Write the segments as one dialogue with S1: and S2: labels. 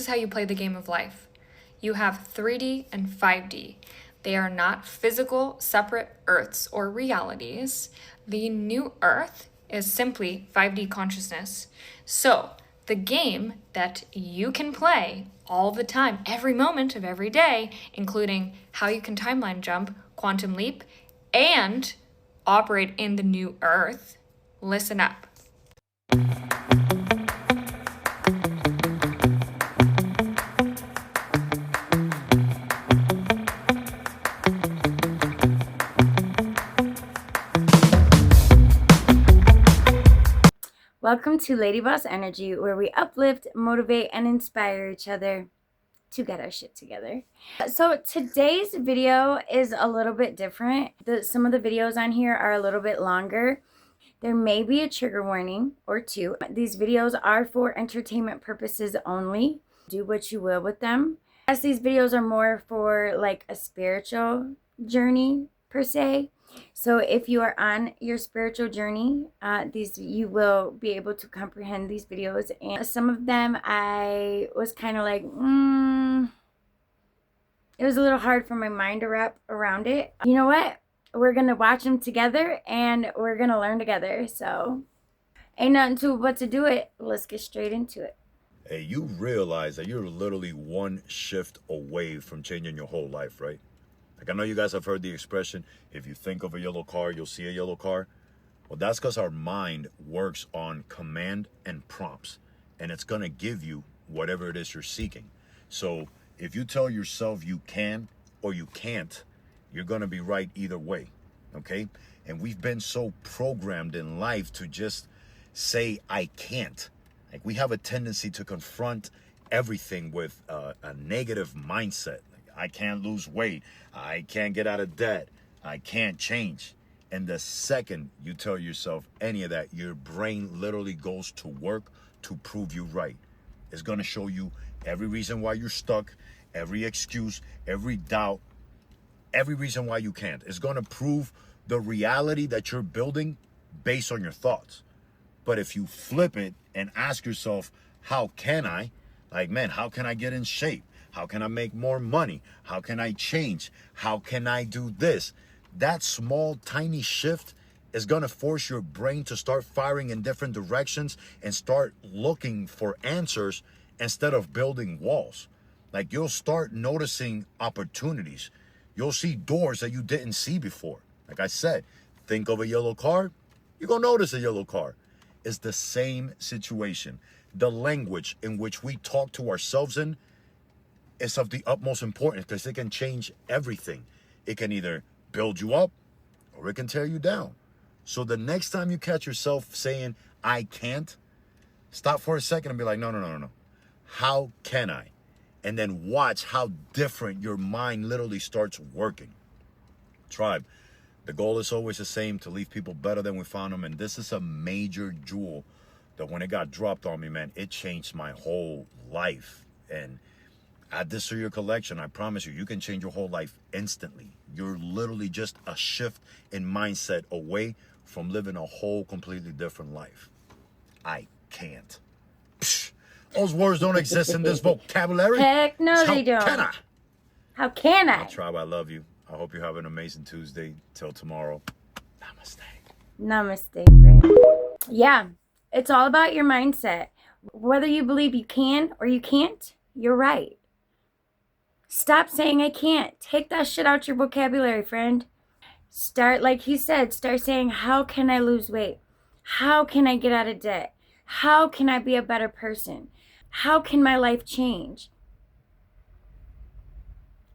S1: how you play the game of life. You have 3D and 5D. They are not physical, separate Earths or realities. The new Earth is simply 5D consciousness. So, the game that you can play all the time, every moment of every day, including how you can timeline jump, quantum leap, and operate in the new Earth. Listen up.
S2: Welcome to Lady Boss Energy, where we uplift, motivate, and inspire each other to get our shit together. So today's video is a little bit different. Some of the videos on here are a little bit longer. There may be a trigger warning or two. These videos are for entertainment purposes only. Do what you will with them. As these videos are more for like a spiritual journey per se. So if you are on your spiritual journey, you will be able to comprehend these videos. And some of them I was kind of like, it was a little hard for my mind to wrap around it. You know what? We're going to watch them together and we're going to learn together. So ain't nothing to but to do it. Let's get straight into it.
S3: Hey, you realize that you're literally one shift away from changing your whole life, right? Like, I know you guys have heard the expression, if you think of a yellow car, you'll see a yellow car. Well, that's because our mind works on command and prompts, and it's going to give you whatever it is you're seeking. So if you tell yourself you can or you can't, you're going to be right either way, okay? And we've been so programmed in life to just say, I can't. Like, we have a tendency to confront everything with a negative mindset. I can't lose weight. I can't get out of debt. I can't change. And the second you tell yourself any of that, your brain literally goes to work to prove you right. It's going to show you every reason why you're stuck, every excuse, every doubt, every reason why you can't. It's going to prove the reality that you're building based on your thoughts. But if you flip it and ask yourself, how can I? Like, man, how can I get in shape? How can I make more money? How can I change? How can I do this? That small, tiny shift is going to force your brain to start firing in different directions and start looking for answers instead of building walls. Like, you'll start noticing opportunities. You'll see doors that you didn't see before. Like I said, think of a yellow car, you're going to notice a yellow car. It's the same situation. The language in which we talk to ourselves in is of the utmost importance because it can change everything. It can either build you up or it can tear you down. So the next time you catch yourself saying, I can't, stop for a second and be like, no. How can I? And then watch how different your mind literally starts working. Tribe, the goal is always the same, to leave people better than we found them. And this is a major jewel that when it got dropped on me, man, it changed my whole life. And add this to your collection. I promise you, you can change your whole life instantly. You're literally just a shift in mindset away from living a whole completely different life. I can't. Psh, those words don't exist in this vocabulary.
S2: Heck no, they don't.
S3: How can I?
S2: How can I?
S3: Tribe, I love you. I hope you have an amazing Tuesday. Till tomorrow. Namaste.
S2: Namaste, friend. Yeah, it's all about your mindset. Whether you believe you can or you can't, you're right. Stop saying I can't. Take that shit out your vocabulary, friend. Start, like he said, start saying, how can I lose weight? How can I get out of debt? How can I be a better person? How can my life change?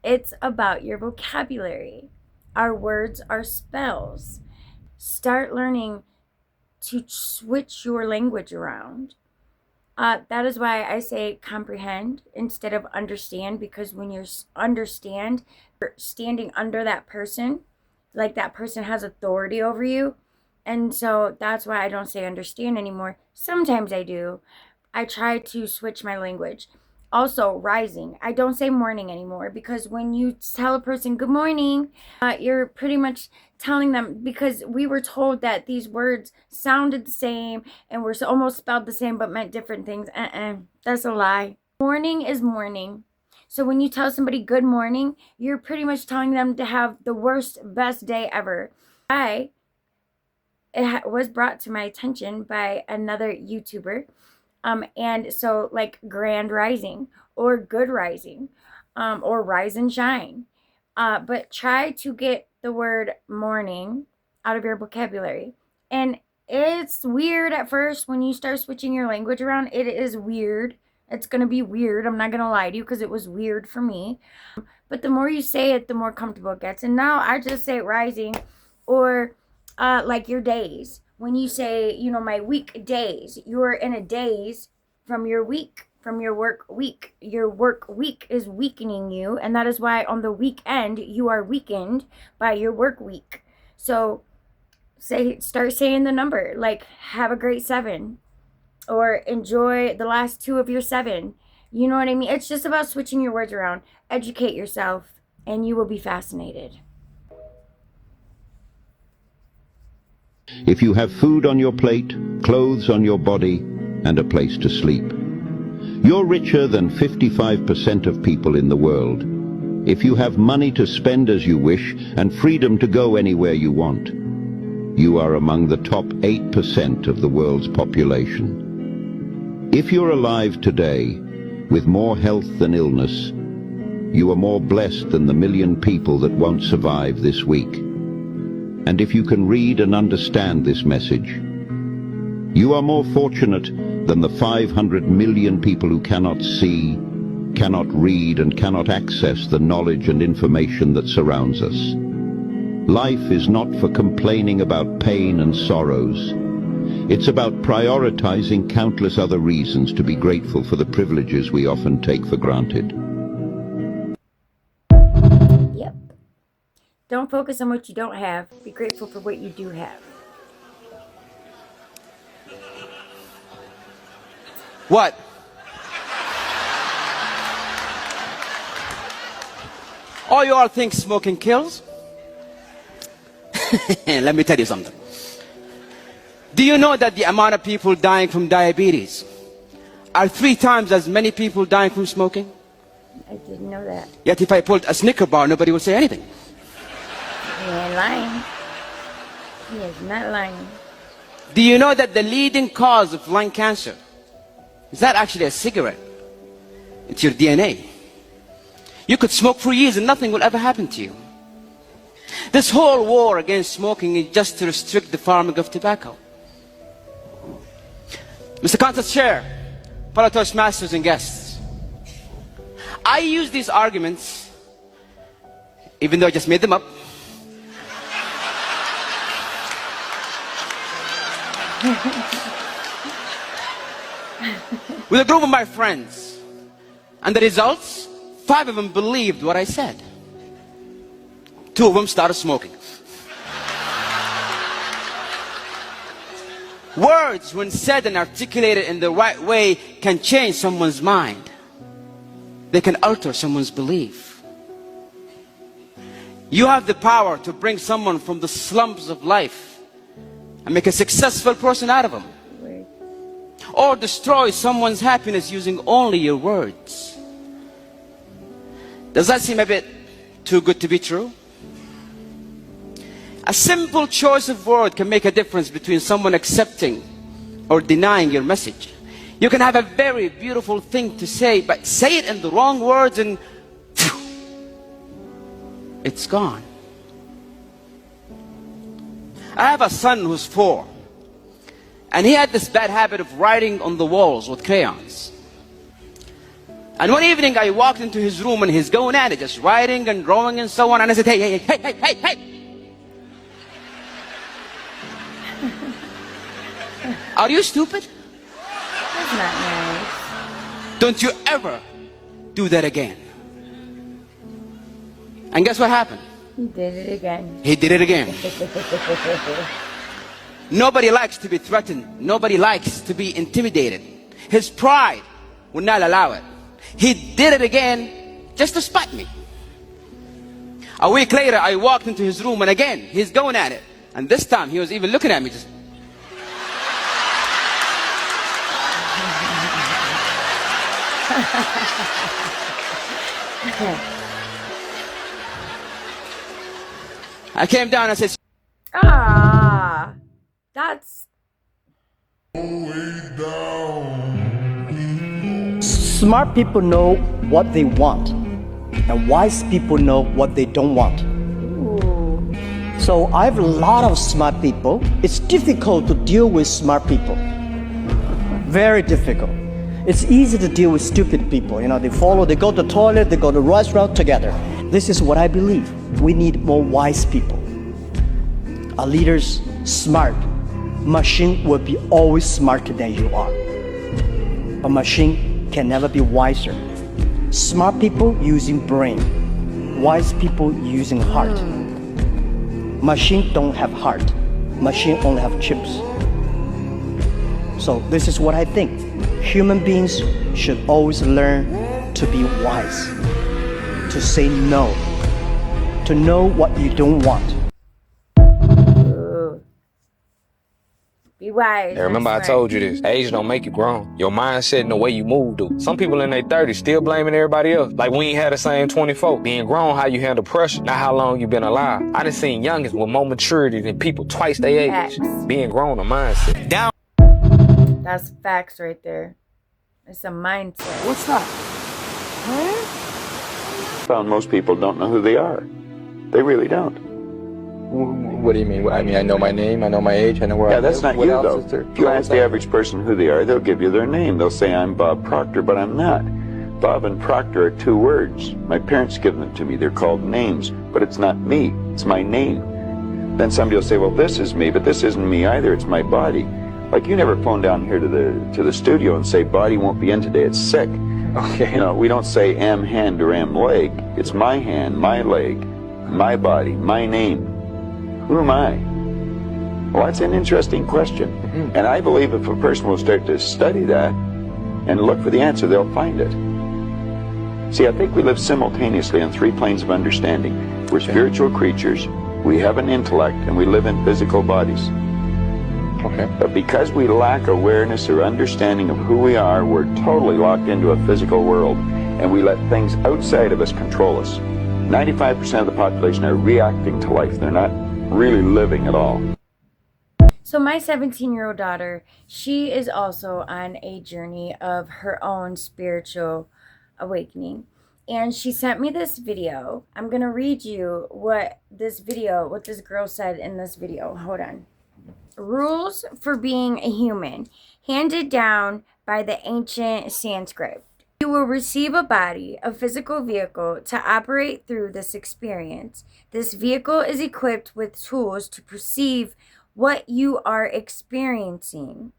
S2: It's about your vocabulary. Our words are spells. Start learning to switch your language around. That is why I say comprehend instead of understand, because when you understand, you're standing under that person, like that person has authority over you. And so that's why I don't say understand anymore. Sometimes I do. I try to switch my language. Also, rising. I don't say morning anymore, because when you tell a person good morning, you're pretty much telling them, because we were told that these words sounded the same and were almost spelled the same but meant different things. That's a lie. Morning is morning. So when you tell somebody good morning, you're pretty much telling them to have the worst, best day ever. It was brought to my attention by another YouTuber. And so like grand rising or good rising, or rise and shine. But try to get the word morning out of your vocabulary. And it's weird at first when you start switching your language around. It is weird. It's going to be weird. I'm not going to lie to you because it was weird for me. But the more you say it, the more comfortable it gets. And now I just say rising, or like your days. When you say, you know, my weekdays, you're in a daze from your week, from your work week. Your work week is weakening you, and that is why on the weekend you are weakened by your work week. So start saying the number, like have a great 7, or enjoy the last 2 of your 7. You know what I mean? It's just about switching your words around. Educate yourself, and you will be fascinated.
S4: If you have food on your plate, clothes on your body, and a place to sleep, you're richer than 55% of people in the world. If you have money to spend as you wish and freedom to go anywhere you want, you are among the top 8% of the world's population. If you're alive today, with more health than illness, you are more blessed than the 1 million people that won't survive this week. And if you can read and understand this message, you are more fortunate than the 500 million people who cannot see, cannot read, and cannot access the knowledge and information that surrounds us. Life is not for complaining about pain and sorrows. It's about prioritizing countless other reasons to be grateful for the privileges we often take for granted.
S2: Yep. Don't focus on what you don't have. Be grateful for what you do have.
S5: What? Oh, you all think smoking kills? Let me tell you something. Do you know that the amount of people dying from diabetes are 3 times as many people dying from smoking?
S2: I didn't know that.
S5: Yet if I pulled a Snicker bar, nobody would say anything.
S2: He ain't lying. He is not lying.
S5: Do you know that the leading cause of lung cancer is not actually a cigarette? It's your DNA. You could smoke for years and nothing will ever happen to you. This whole war against smoking is just to restrict the farming of tobacco. Mr. Contest Chair, fellow Toastmasters and guests, I use these arguments, even though I just made them up, with a group of my friends, and the results, 5 of them believed what I said. 2 of them started smoking. Words, when said and articulated in the right way, can change someone's mind. They can alter someone's belief. You have the power to bring someone from the slums of life and make a successful person out of them. Or destroy someone's happiness using only your words. Does that seem a bit too good to be true? A simple choice of word can make a difference between someone accepting or denying your message. You can have a very beautiful thing to say, but say it in the wrong words and it's gone. I have a son who's 4, and he had this bad habit of writing on the walls with crayons. And one evening I walked into his room and he's going at it, just writing and drawing and so on, and I said, hey. Are you stupid?
S2: That's not nice.
S5: Don't you ever do that again. And guess what happened?
S2: He did it again.
S5: He did it again. Nobody likes to be threatened. Nobody likes to be intimidated. His pride would not allow it. He did it again just to spite me. A week later, I walked into his room and again, he's going at it. And this time, he was even looking at me just... I came down and said,
S2: Ah, that's...
S6: Smart people know what they want, and wise people know what they don't want.
S2: Ooh.
S6: So I have a lot of smart people. It's difficult to deal with smart people. Very difficult. It's easy to deal with stupid people. You know, they go to the toilet, they go to the restaurant together. This is what I believe. We need more wise people. Our leaders, smart. Machine will be always smarter than you are. A machine can never be wiser. Smart people using brain. Wise people using heart. Machine don't have heart. Machine only have chips. So this is what I think. Human beings should always learn to be wise. To say no. To know what you don't want.
S2: Ooh. Be wise.
S7: And remember I told you this, age don't make you grown. Your mindset and the way you move do. Some people in their 30s still blaming everybody else. Like we ain't had the same 24. Being grown, how you handle pressure, not how long you been alive. I done seen youngins with more maturity than people twice their age.
S2: Facts.
S7: Being grown, a mindset. Down.
S2: That's facts right there. It's a mindset.
S5: what's that?
S8: Found most people don't know who they are. They really don't.
S7: What do you mean? I mean, I know my name, I know my age, I know where I
S8: Yeah,
S7: live.
S8: that's not
S7: What
S8: you,
S7: else
S8: though.
S7: is there?
S8: If you ask the average person who they are, they'll give you their name. They'll say, I'm Bob Proctor, but I'm not. Bob and Proctor are two words. My parents give them to me. They're called names, but it's not me. It's my name. Then somebody will say, well, this is me, but this isn't me either. It's my body. Like you never phone down here to the studio and say, body won't be in today. It's sick.
S7: Okay.
S8: You know, we don't say am hand or am leg. It's my hand, my leg, my body, my name. Who am I? Well, that's an interesting question. And I believe if a person will start to study that and look for the answer, they'll find it. See, I think we live simultaneously on three planes of understanding. We're spiritual creatures, we have an intellect, and we live in physical bodies.
S7: Okay.
S8: But because we lack awareness or understanding of who we are, we're totally locked into a physical world, and we let things outside of us control us. 95% of the population are reacting to life. They're not really living at all.
S2: So my 17-year-old daughter, she is also on a journey of her own spiritual awakening. And she sent me this video. I'm going to read you what this girl said in this video. Hold on. Rules for being a human, handed down by the ancient Sanskrit. You will receive a body, a physical vehicle, to operate through this experience. This vehicle is equipped with tools to perceive what you are experiencing.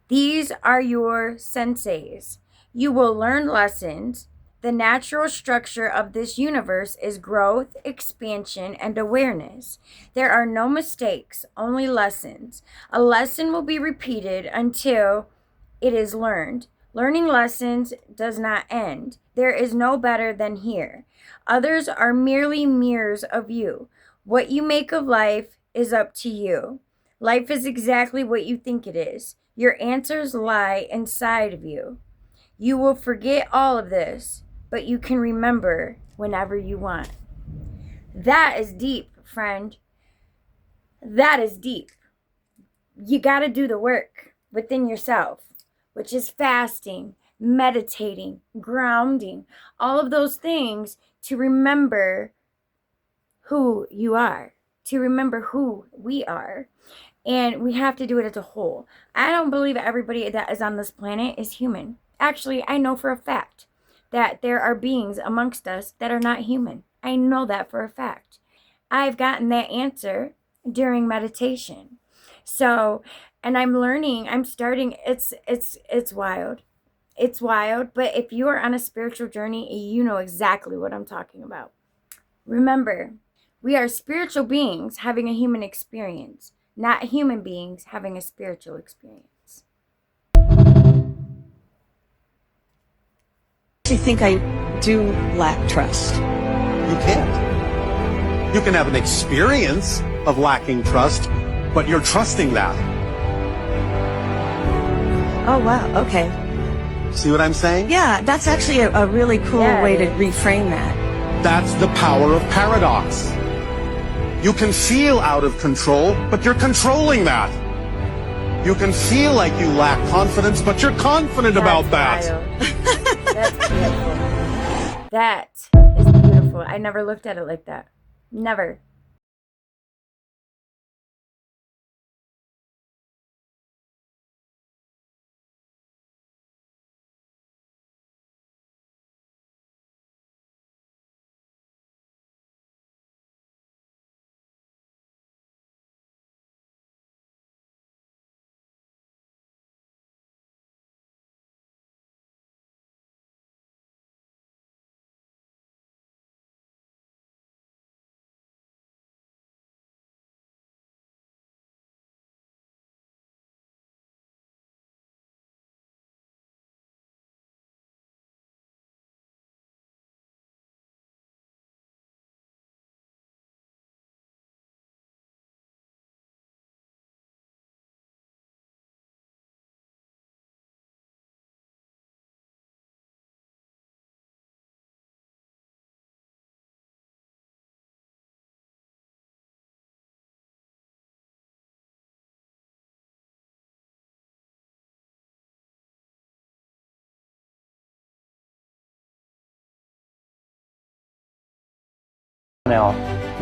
S2: These are your senses. You will learn lessons. The natural structure of this universe is growth, expansion, and awareness. There are no mistakes, only lessons. A lesson will be repeated until it is learned. Learning lessons does not end. There is no better than here. Others are merely mirrors of you. What you make of life is up to you. Life is exactly what you think it is. Your answers lie inside of you. You will forget all of this, but you can remember whenever you want. That is deep, friend. That is deep. You got to do the work within yourself, which is fasting, meditating, grounding, all of those things to remember who you are, to remember who we are. And we have to do it as a whole. I don't believe everybody that is on this planet is human. Actually, I know for a fact that there are beings amongst us that are not human. I know that for a fact. I've gotten that answer during meditation. So, and I'm learning, I'm starting, it's wild. It's wild, but if you are on a spiritual journey, you know exactly what I'm talking about. Remember, we are spiritual beings having a human experience, not human beings having a spiritual experience.
S9: I think I do lack trust.
S10: You can't. You can have an experience of lacking trust, but you're trusting that.
S9: Oh, wow. Okay.
S10: See what I'm saying?
S9: Yeah, that's actually a really cool way to reframe that.
S10: That's the power of paradox. You can feel out of control, but you're controlling that. You can feel like you lack confidence, but you're confident about that.
S2: That's beautiful. That is beautiful. I never looked at it like that. Never.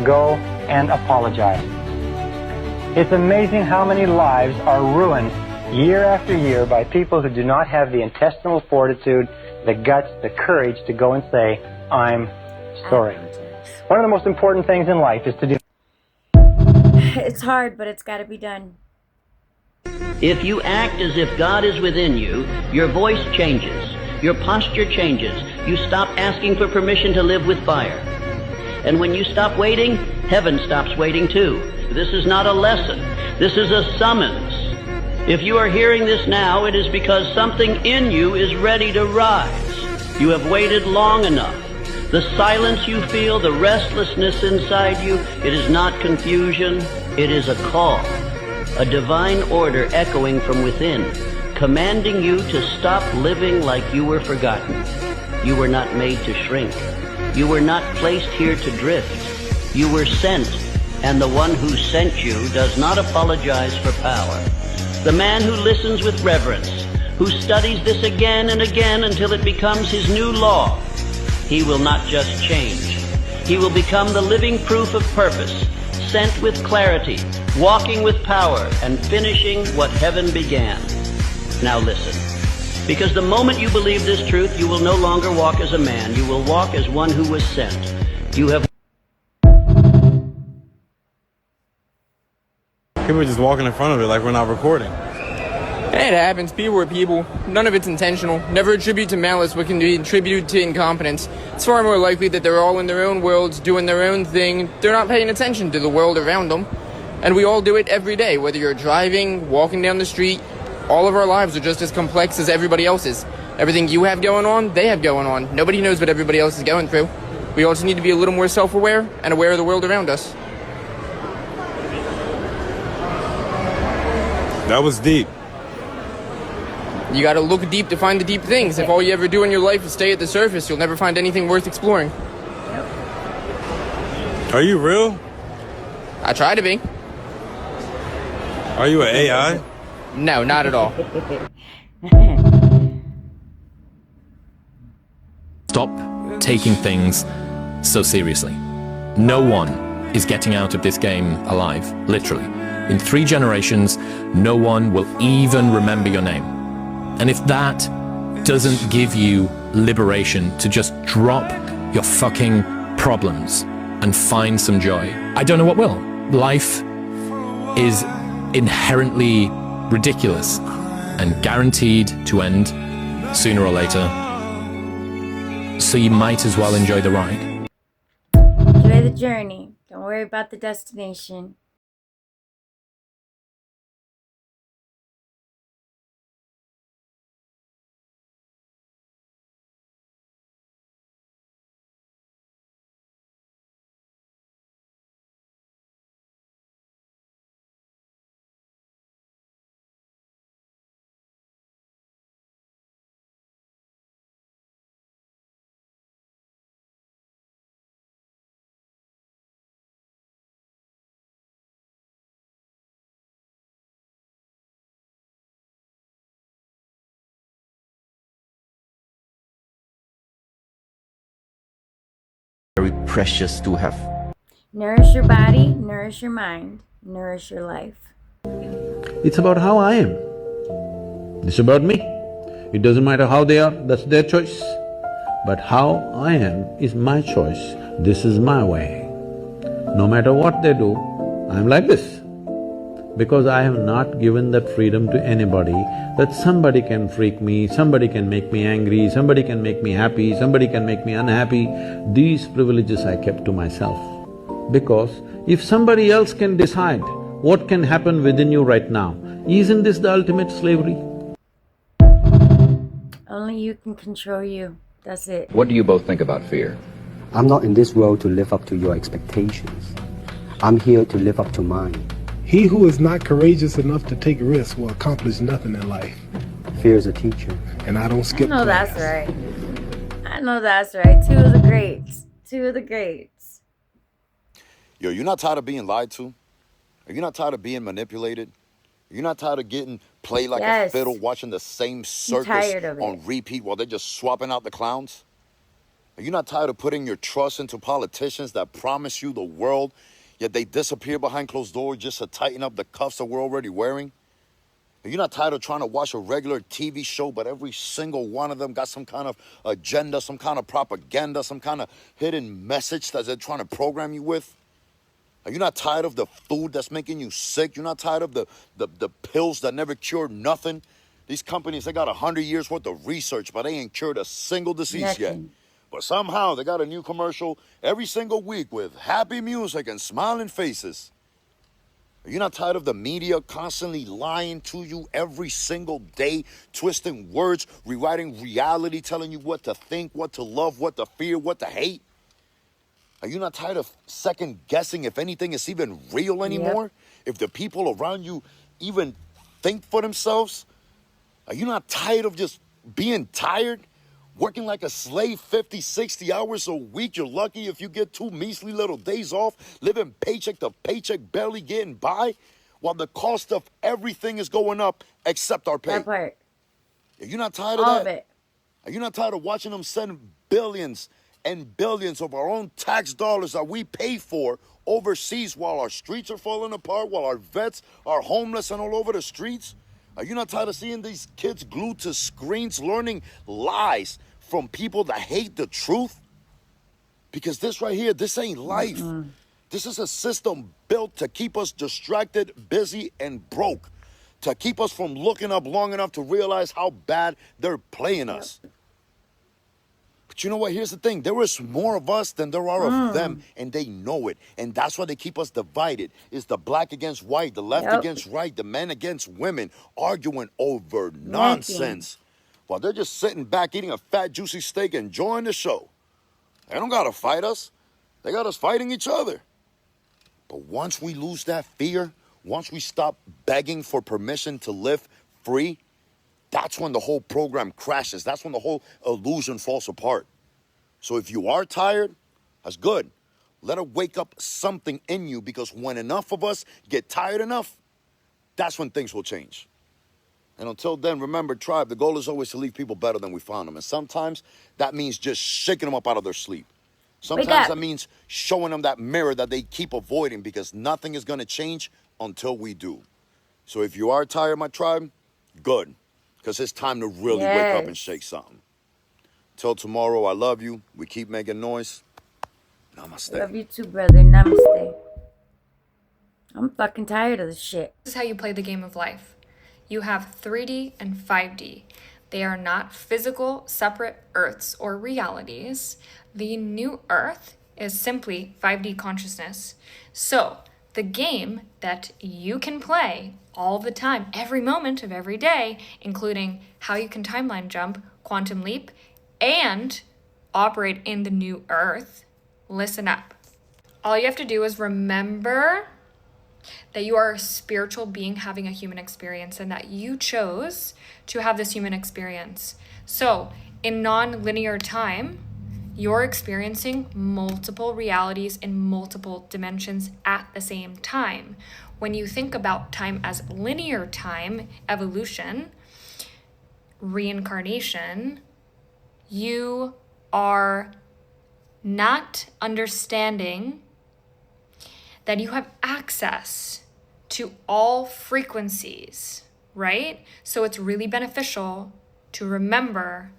S11: Go and apologize. It's amazing how many lives are ruined year after year by people who do not have the intestinal fortitude, the guts, the courage to go and say, I'm sorry. One of the most important things in life is to do.
S2: It's hard, but it's got to be done.
S12: If you act as if God is within you, your voice changes, your posture changes, you stop asking for permission to live with fire. And when you stop waiting, heaven stops waiting too. This is not a lesson. This is a summons. If you are hearing this now, it is because something in you is ready to rise. You have waited long enough. The silence you feel, the restlessness inside you, it is not confusion, it is a call. A divine order echoing from within, commanding you to stop living like you were forgotten. You were not made to shrink. You were not placed here to drift. You were sent, and the one who sent you does not apologize for power. The man who listens with reverence, who studies this again and again until it becomes his new law, he will not just change. He will become the living proof of purpose, sent with clarity, walking with power, and finishing what heaven began. Now listen. Because the moment you believe this truth, you will no longer walk as a man. You will walk as one who was sent. You have...
S13: People are just walking in front of it like we're not recording.
S14: It happens. People are people. None of it's intentional. Never attribute to malice what can be attributed to incompetence. It's far more likely that they're all in their own worlds, doing their own thing. They're not paying attention to the world around them. And we all do it every day, whether you're driving, walking down the street. All of our lives are just as complex as everybody else's. Everything you have going on, they have going on. Nobody knows what everybody else is going through. We all just need to be a little more self-aware and aware of the world around us.
S13: That was deep.
S14: You gotta look deep to find the deep things. If all you ever do in your life is stay at the surface, you'll never find anything worth exploring.
S13: Are you real?
S14: I try to be.
S13: Are you an AI?
S14: No, not at all.
S15: Stop taking things so seriously. No one is getting out of this game alive, literally. In 3 generations, no one will even remember your name. And if that doesn't give you liberation to just drop your fucking problems and find some joy, I don't know what will. Life is inherently ridiculous and guaranteed to end sooner or later. So you might as well enjoy the ride.
S2: Enjoy the journey. Don't worry about the destination.
S16: very precious to have.
S2: Nourish your body, nourish your mind, nourish your life.
S17: It's about how I am. It's about me. It doesn't matter how they are, that's their choice. But how I am is my choice. This is my way. No matter what they do, I'm like this. Because I have not given that freedom to anybody, that somebody can freak me, somebody can make me angry, somebody can make me happy, somebody can make me unhappy. These privileges I kept to myself. Because if somebody else can decide what can happen within you right now, isn't this the ultimate slavery?
S2: Only you can control you. That's it.
S18: What do you both think about fear?
S19: I'm not in this world to live up to your expectations. I'm here to live up to mine.
S20: He who is not courageous enough to take risks will accomplish nothing in life.
S19: Fear is a teacher.
S20: And I don't skip
S2: I know
S20: class.
S2: that's right. I know that's right. Two of the greats. Two of the greats.
S3: Yo, you're not tired of being lied to? Are you not tired of being manipulated? You're not tired of getting played like a fiddle, watching the same circus on repeat while they're just swapping out the clowns? Are you not tired of putting your trust into politicians that promise you the world, yet they disappear behind closed doors just to tighten up the cuffs that we're already wearing? Are you not tired of trying to watch a regular TV show, but every single one of them got some kind of agenda, some kind of propaganda, some kind of hidden message that they're trying to program you with? Are you not tired of the food that's making you sick? You're not tired of the pills that never cure nothing? These companies, they got 100 years worth of research, but they ain't cured a single disease yet. But somehow they got a new commercial every single week with happy music and smiling faces. Are you not tired of the media constantly lying to you every single day, twisting words, rewriting reality, telling you what to think, what to love, what to fear, what to hate? Are you not tired of second guessing if anything is even real anymore? If the people around you even think for themselves? Are you not tired of just being tired? Working like a slave 50, 60 hours a week? You're lucky if you get 2 measly little days off, living paycheck to paycheck, barely getting by, while the cost of everything is going up except our pay.
S2: That part.
S3: Are you not tired of
S2: All
S3: that?
S2: of it.
S3: Are you not tired of watching them send billions and billions of our own tax dollars that we pay for overseas while our streets are falling apart, while our vets are homeless and all over the streets? Are you not tired of seeing these kids glued to screens learning lies from people that hate the truth? Because this right here, this ain't life. This is a system built to keep us distracted, busy, and broke. To keep us from looking up long enough to realize how bad they're playing us. But you know what? Here's the thing. There is more of us than there are of them, and they know it. And that's why they keep us divided. It's the black against white, the left against right, the men against women, arguing over nonsense. While they're just sitting back eating a fat, juicy steak, enjoying the show. They don't got to fight us. They got us fighting each other. But once we lose that fear, once we stop begging for permission to live free, that's when the whole program crashes. That's when the whole illusion falls apart. So if you are tired, that's good. Let it wake up something in you, because when enough of us get tired enough, that's when things will change. And until then, remember, tribe, the goal is always to leave people better than we found them. And sometimes that means just shaking them up out of their sleep. Sometimes that means showing them that mirror that they keep avoiding, because nothing is going to change until we do. So if you are tired, my tribe, good. Because it's time to really wake up and shake something. Till tomorrow, I love you. We keep making noise. Namaste.
S2: Love you too, brother. Namaste. I'm fucking tired of this shit.
S1: This is how you play the game of life. You have 3D and 5D. They are not physical, separate Earths or realities. The new Earth is simply 5D consciousness. So, the game that you can play all the time, every moment of every day, including how you can timeline jump, quantum leap, and operate in the new Earth, listen up. All you have to do is remember that you are a spiritual being having a human experience, and that you chose to have this human experience. So, in non-linear time, you're experiencing multiple realities in multiple dimensions at the same time. When you think about time as linear time, evolution, reincarnation, you are not understanding that you have access to all frequencies, right? So it's really beneficial to remember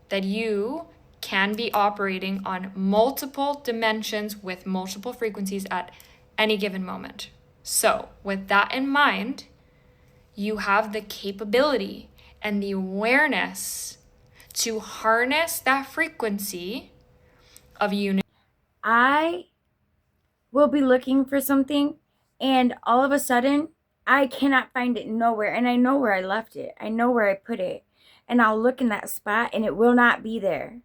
S1: that you can be operating on multiple dimensions with multiple frequencies at any given moment. So, with that in mind, you have the capability and the awareness to harness that frequency of unity.
S2: I will be looking for something, and all of a sudden, I cannot find it nowhere, and I know where I left it. I know where I put it, and I'll look in that spot, and it will not be there.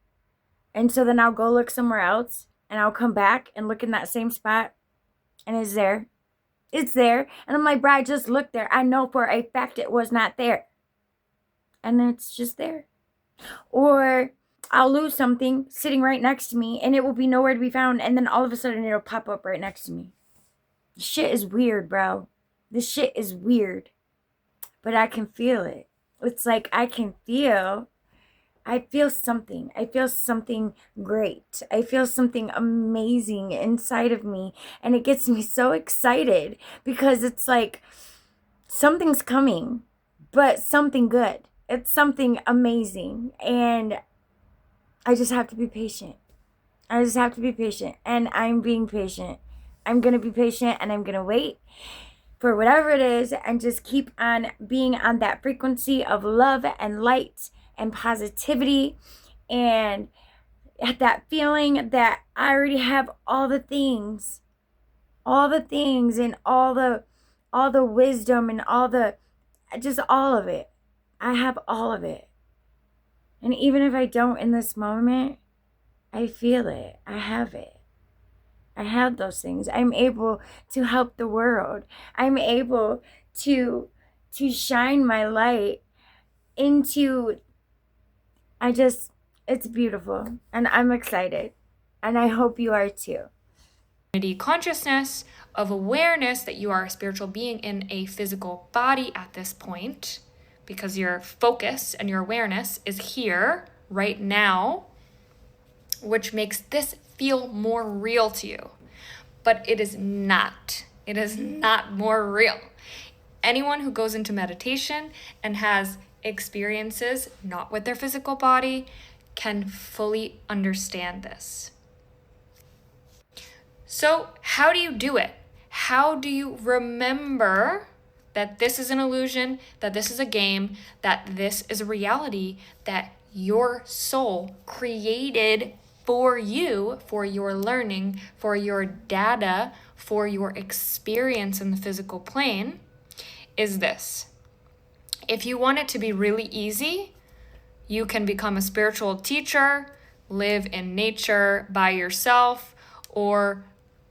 S2: And so then I'll go look somewhere else, and I'll come back and look in that same spot, and it's there. It's there. And I'm like, bro, I just looked there. I know for a fact it was not there. And then it's just there. Or I'll lose something sitting right next to me, and it will be nowhere to be found, and then all of a sudden it'll pop up right next to me. This shit is weird, bro. This shit is weird. But I can feel it. It's like I feel something. I feel something great. I feel something amazing inside of me. And it gets me so excited because it's like something's coming, but something good. It's something amazing. And I just have to be patient. I just have to be patient. And I'm being patient. I'm going to be patient, and I'm going to wait for whatever it is and just keep on being on that frequency of love and light and positivity, and that feeling that I already have all the things and all the wisdom and just all of it. I have all of it. And even if I don't in this moment, I feel it. I have it. I have those things. I'm able to help the world. I'm able to shine my light into, it's beautiful, and I'm excited, and I hope you are too.
S1: Consciousness of awareness that you are a spiritual being in a physical body at this point, because your focus and your awareness is here right now, which makes this feel more real to you. But it is not. It is not more real. Anyone who goes into meditation and has experiences not with their physical body can fully understand this. So how do you do it? How do you remember that this is an illusion, that this is a game, that this is a reality that your soul created for you, for your learning, for your data, for your experience in the physical plane, is this. If you want it to be really easy, you can become a spiritual teacher, live in nature by yourself, or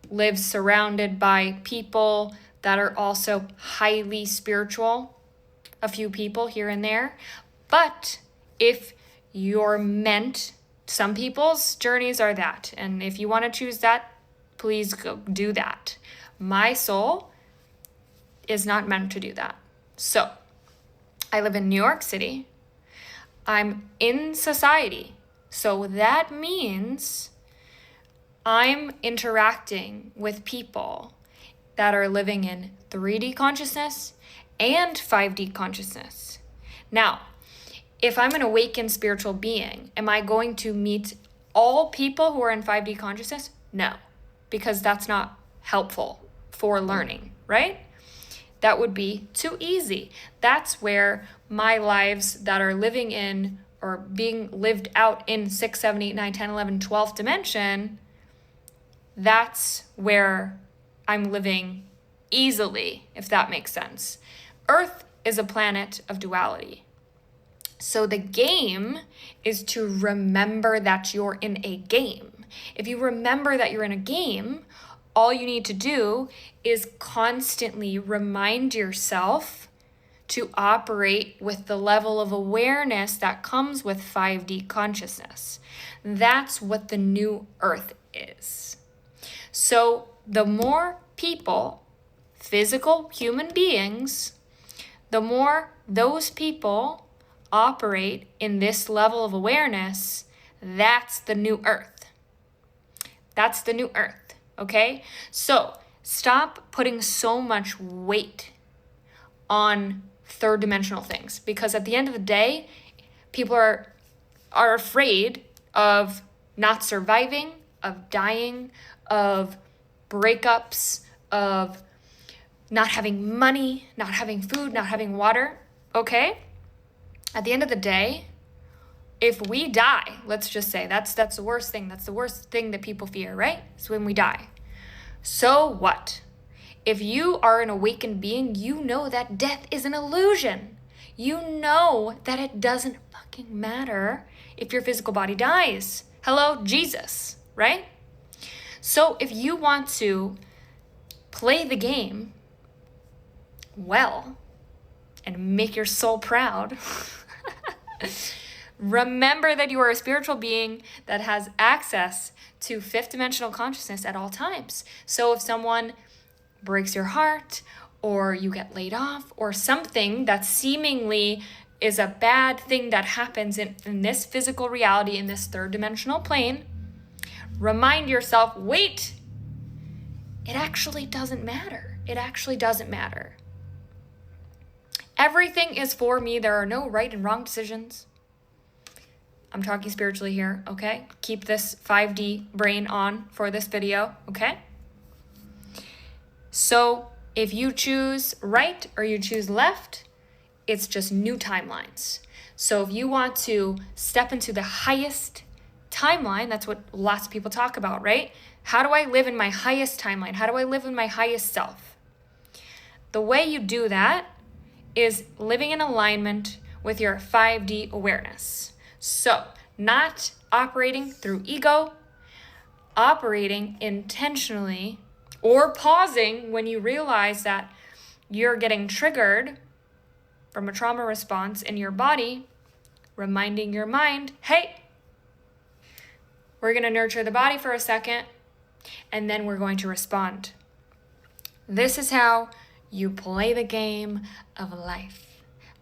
S1: live surrounded by people that are also highly spiritual, a few people here and there. But if you're meant, some people's journeys are that, and if you want to choose that, please go do that. My soul is not meant to do that. So I live in New York City. I'm in society. So that means I'm interacting with people that are living in 3D consciousness and 5D consciousness. Now, if I'm an awakened spiritual being, am I going to meet all people who are in 5D consciousness? No, because that's not helpful for learning, right? That would be too easy. That's where my lives that are living in or being lived out in 6, 7, 8, 9, 10, 11, 12th dimension, that's where I'm living easily, if that makes sense. Earth is a planet of duality. So the game is to remember that you're in a game. If you remember that you're in a game, all you need to do is constantly remind yourself to operate with the level of awareness that comes with 5D consciousness. That's what the new Earth is. So the more people, physical human beings, the more those people operate in this level of awareness, that's the new Earth. That's the new earth, okay? So stop putting so much weight on third dimensional things, because at the end of the day, people are afraid of not surviving, of dying, of breakups, of not having money, not having food, not having water, okay? At the end of the day, if we die, let's just say, that's the worst thing. That's the worst thing that people fear, right? It's when we die. So what? If you are an awakened being, you know that death is an illusion. You know that it doesn't fucking matter if your physical body dies. Hello, Jesus, right? So if you want to play the game well and make your soul proud, remember that you are a spiritual being that has access to fifth dimensional consciousness at all times. So if someone breaks your heart, or you get laid off, or something that seemingly is a bad thing that happens in this physical reality, in this third dimensional plane, remind yourself, wait, it actually doesn't matter. It actually doesn't matter. Everything is for me. There are no right and wrong decisions. I'm talking spiritually here, okay? Keep this 5D brain on for this video, okay? So if you choose right or you choose left, it's just new timelines. So if you want to step into the highest timeline, that's what lots of people talk about, right? How do I live in my highest timeline? How do I live in my highest self? The way you do that is living in alignment with your 5D awareness. So not operating through ego, operating intentionally, or pausing when you realize that you're getting triggered from a trauma response in your body, reminding your mind, hey, we're going to nurture the body for a second, and then we're going to respond. This is how you play the game of life.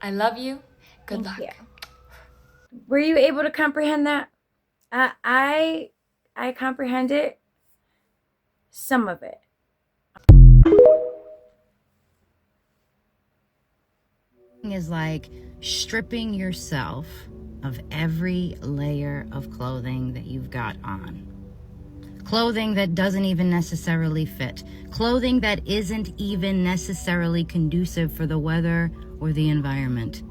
S1: I love you. Good luck.
S2: Yeah. Were you able to comprehend that? I comprehend it, some of it.
S16: Is like stripping yourself of every layer of clothing that you've got on. Clothing that doesn't even necessarily fit. Clothing that isn't even necessarily conducive for the weather or the environment.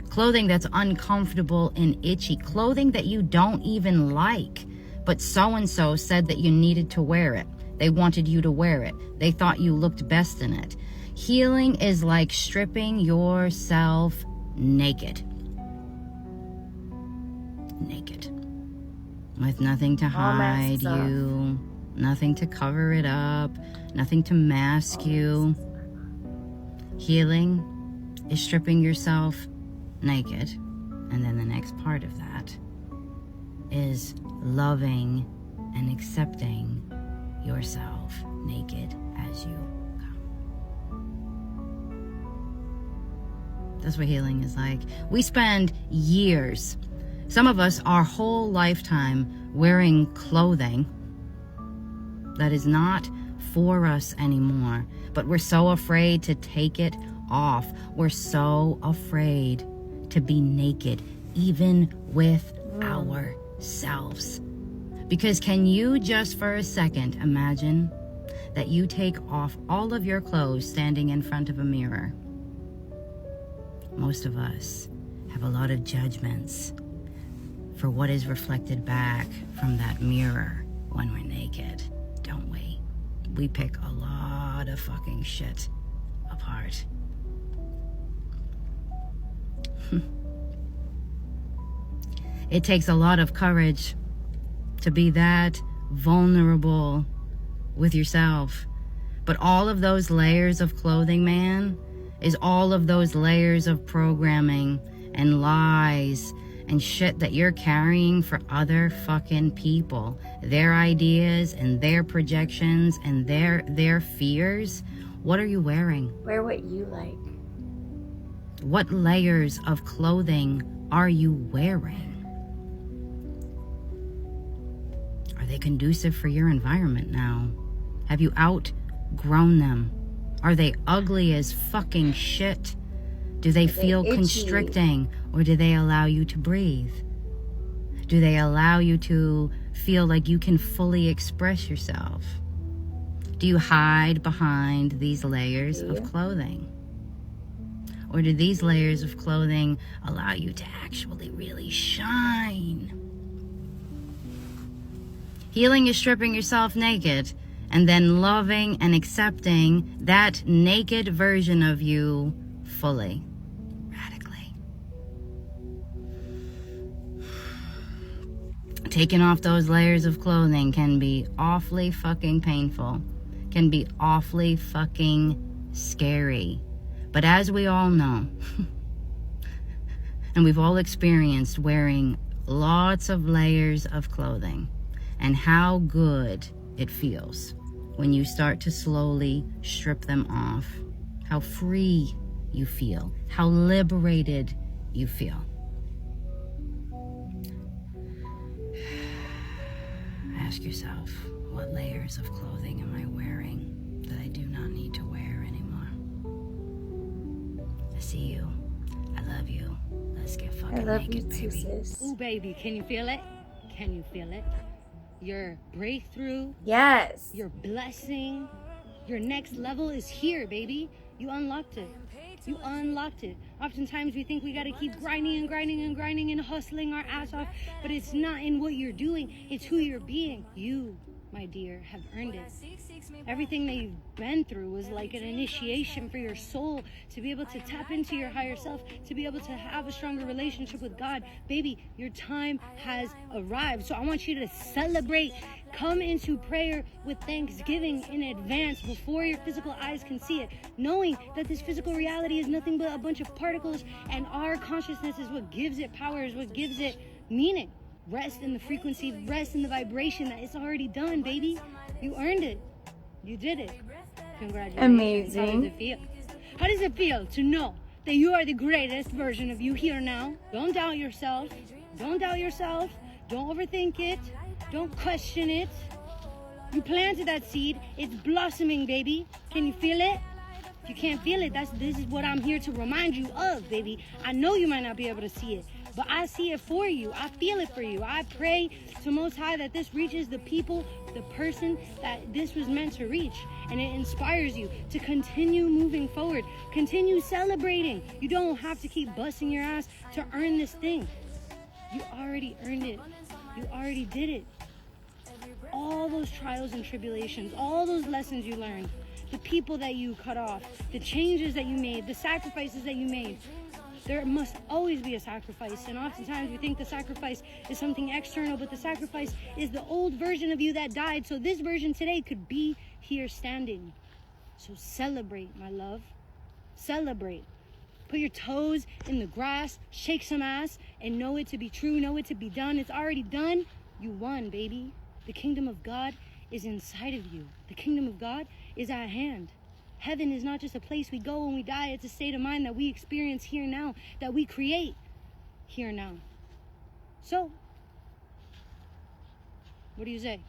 S16: Clothing that's uncomfortable and itchy. Clothing that you don't even like, but so-and-so said that you needed to wear it. They wanted you to wear it. They thought you looked best in it. Healing is like stripping yourself naked. Naked. With nothing to hide you, nothing to cover it up, nothing to mask you. Healing is stripping yourself naked. And then the next part of that is loving and accepting yourself naked as you come. That's what healing is like. We spend years, some of us our whole lifetime, wearing clothing that is not for us anymore, but we're so afraid to take it off. We're so afraid to be naked, even with ourselves. Because can you just for a second imagine that you take off all of your clothes standing in front of a mirror? Most of us have a lot of judgments for what is reflected back from that mirror when we're naked, don't we? We pick a lot of fucking shit apart. It takes a lot of courage to be that vulnerable with yourself. But all of those layers of clothing, man, is all of those layers of programming and lies and shit that you're carrying for other fucking people. Their ideas and their projections and their fears. What are you wearing?
S2: Wear what you like.
S16: What layers of clothing are you wearing? Are they conducive for your environment now? Have you outgrown them? Are they ugly as fucking shit? Do they feel constricting, or do they allow you to breathe? Do they allow you to feel like you can fully express yourself? Do you hide behind these layers of clothing? Or do these layers of clothing allow you to actually really shine? Healing is stripping yourself naked and then loving and accepting that naked version of you fully. Radically. Taking off those layers of clothing can be awfully fucking painful, can be awfully fucking scary. But as we all know, and we've all experienced wearing lots of layers of clothing, and how good it feels when you start to slowly strip them off, how free you feel, how liberated you feel. Ask yourself, what layers of clothing am I wearing that I do not need to wear anymore? I see you. I love you. Let's get fucking naked, baby.
S18: Ooh, baby, can you feel it? Can you feel it? Your breakthrough.
S2: Yes.
S18: Your blessing. Your next level is here, baby. You unlocked it. You unlocked it. Oftentimes we think we gotta keep grinding and grinding and grinding and hustling our ass off, but it's not in what you're doing, it's who you're being. You, my dear, have earned it. Everything that you've been through was like an initiation for your soul to be able to tap into your higher self, to be able to have a stronger relationship with God. Baby, your time has arrived. So I want you to celebrate. Come into prayer with thanksgiving in advance before your physical eyes can see it, knowing that this physical reality is nothing but a bunch of particles, and our consciousness is what gives it power, is what gives it meaning. Rest in the frequency, rest in the vibration that it's already done, baby. You earned it. You did it. Congratulations.
S2: Amazing.
S18: How does it feel? How does it feel to know that you are the greatest version of you here now? Don't doubt yourself. Don't doubt yourself. Don't overthink it. Don't question it. You planted that seed. It's blossoming, baby. Can you feel it? If you can't feel it, this is what I'm here to remind you of, baby. I know you might not be able to see it, but I see it for you. I feel it for you. I pray to Most High that this reaches the people, the person that this was meant to reach, and it inspires you to continue moving forward, continue celebrating. You don't have to keep busting your ass to earn this thing. You already earned it. You already did it. All those trials and tribulations, all those lessons you learned, the people that you cut off, the changes that you made, the sacrifices that you made. There must always be a sacrifice, and oftentimes we think the sacrifice is something external, but the sacrifice is the old version of you that died, so this version today could be here standing. So celebrate, my love. Celebrate. Put your toes in the grass, shake some ass, and know it to be true, know it to be done. It's already done. You won, baby. The kingdom of God is inside of you. The kingdom of God is at hand. Heaven is not just a place we go when we die. It's a state of mind that we experience here now, that we create here now. So, what do you say?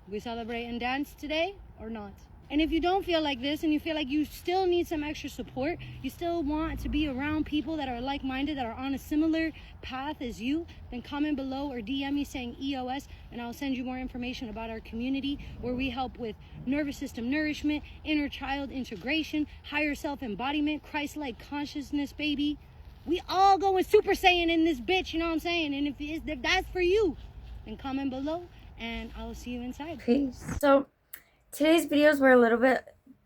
S18: We celebrate and dance today or not? And if you don't feel like this, and you feel like you still need some extra support, you still want to be around people that are like-minded, that are on a similar path as you, then comment below or DM me saying EOS, and I'll send you more information about our community where we help with nervous system nourishment, inner child integration, higher self-embodiment, Christ-like consciousness, baby. We all going Super Saiyan in this bitch, you know what I'm saying? And if that's for you, then comment below, and I will see you inside.
S2: Peace. So today's videos were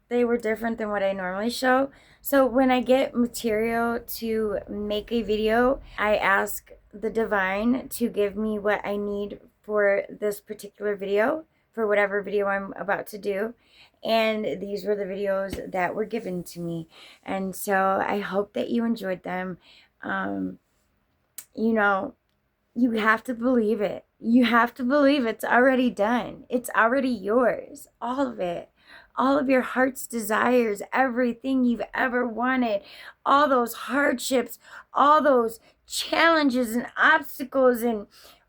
S2: they were different than what I normally show. So when I get material to make a video, I ask the divine to give me what I need for this particular video, for whatever video I'm about to do. And these were the videos that were given to me. And so I hope that you enjoyed them. You know, you have to believe it. You have to believe it's already done. It's already yours. All of it. All of your heart's desires, everything you've ever wanted, all those hardships, all those challenges and obstacles, and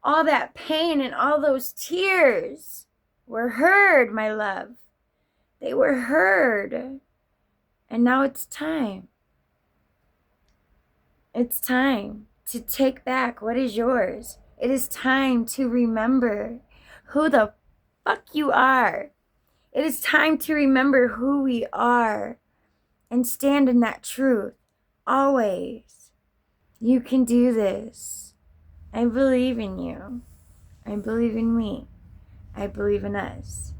S2: all that pain and all those tears were heard, my love. They were heard. And now it's time. It's time to take back what is yours. It is time to remember who the fuck you are. It is time to remember who we are and stand in that truth. Always. You can do this. I believe in you. I believe in me. I believe in us.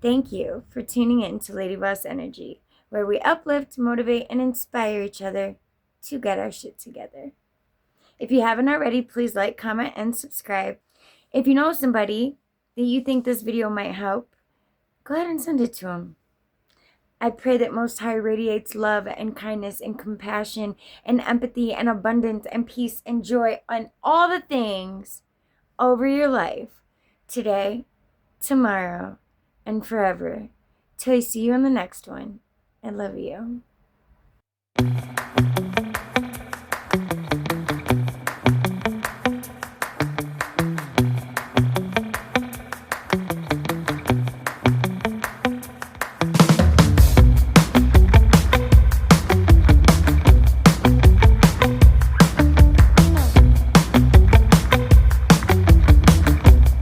S2: Thank you for tuning in to Lady Boss Energy, where we uplift, motivate, and inspire each other to get our shit together. If you haven't already, please like, comment, and subscribe. If you know somebody that you think this video might help, go ahead and send it to them. I pray that Most High radiates love and kindness and compassion and empathy and abundance and peace and joy on all the things over your life today, tomorrow, and forever. Till I see you on the next one. I love you.